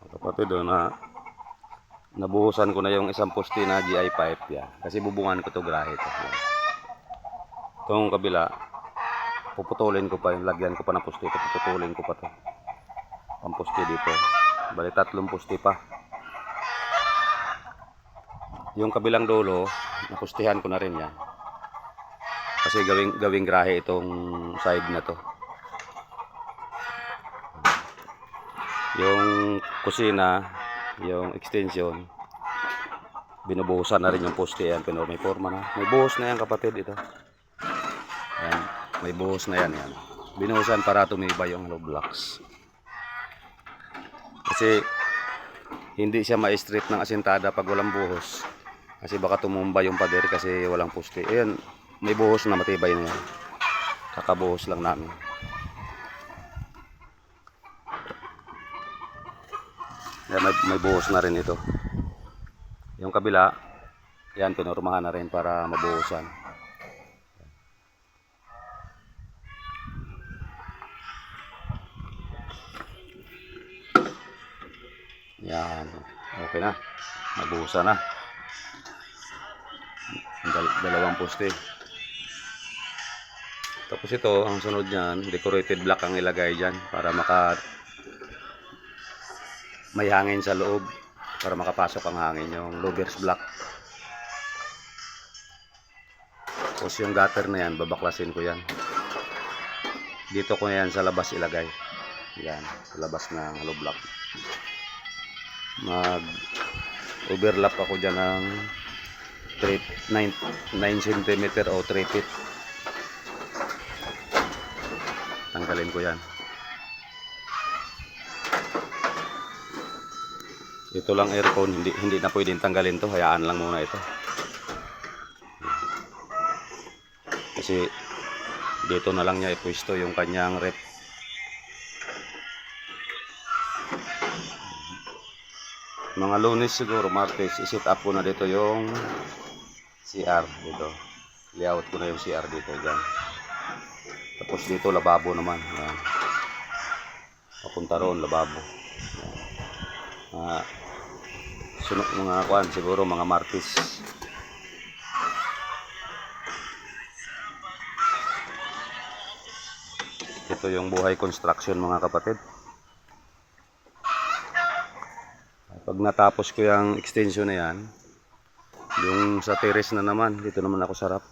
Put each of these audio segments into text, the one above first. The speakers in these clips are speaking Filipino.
Kapatid, nabuhusan ko na yung isang poste na GI pipe yan. Kasi bubungan ko to grahe to. Yan. Itong kabila, puputulin ko pa yung lagyan ko pa ng poste ito. Puputulin ko pa to. Ang poste dito. Bali 3 poste pa. Yung kabilang dulo, napustihan ko na rin yan. Kasi gawing grahe itong side na to. Yung kusina, yung extension, binubuhusan na rin yung poste yan. Pero may forma na. May buhos na yan kapatid ito. Yan. May buhos na yan. Yan. Binuhusan para tumibay yung hollow blocks. Kasi hindi siya ma-straight ng asintada pag walang buhos. Kasi baka tumumba yung pader kasi walang poste. Ayan, may buhos na matibay na yan. Kakabuhos lang namin. Ayan, may buhos na rin ito. Yung kabila, yan, pinormahan na rin para mabuhusan. Yan, okay na. Mabuhusan na. Dalawang poste. Tapos ito, ang sunod niyan, decorated block ang ilagay dyan para may hangin sa loob, para makapasok ang hangin, yung louvers block. Tapos yung gutter na yan, babaklasin ko yan. Dito ko yan sa labas ilagay. Yan, sa labas ng hollow block. Mag overlap ako dyan ng 9 cm o 3 feet. Tanggalin ko yan. Ito lang aircon, hindi na pwedeng tanggalin to, hayaan lang muna ito. Kasi dito na lang niya ipwesto yung kanyang rep. Mga Lunes siguro, Martes, i-set up ko na dito yung CR dito. Layout ko na yung CR dito dyan. Tapos dito lababo naman. Yan. Papunta roon lababo. Sunod mga kuan siguro mga Martes. Ito yung buhay construction mga kapatid. Pag natapos ko yung extension na yan, yung sa terrace na naman, dito naman ako sarap.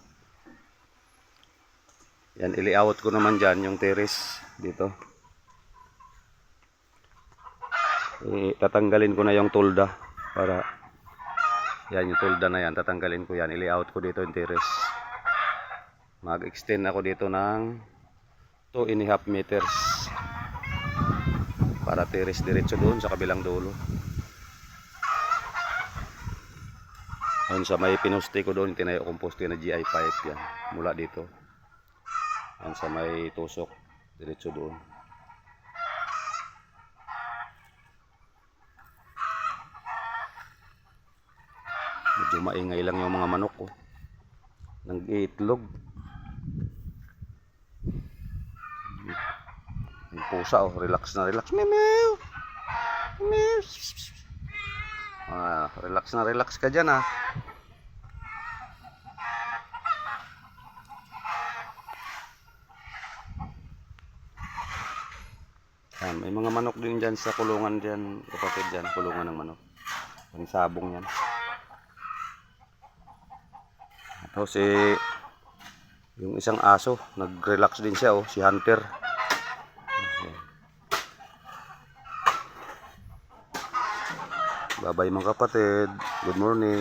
Yan, i-layout ko naman dyan yung terrace dito. Tatanggalin ko na yung tolda para yan yung tolda na yan, tatanggalin ko yan, i-layout ko dito yung terrace. Mag-extend ako dito ng 2.5 meters para terrace diretso doon sa kabilang dulo. Ayun sa may pinuste ko doon, tinayo kong poste na GI pipe yan. Mula dito. Ayun sa may tusok. Diretso doon. Medyo maingay lang yung mga manok ko. Nag-iitlog. Yung pusa relax na relax. Meow! Meow! Relax ka dyan Yan, may mga manok din dyan sa kulungan dyan, kapatid dyan, kulungan ng manok. Yung sabong yan. Tapos yung isang aso, nag-relax din siya si Hunter. Bye bye mga kapatid. Good morning.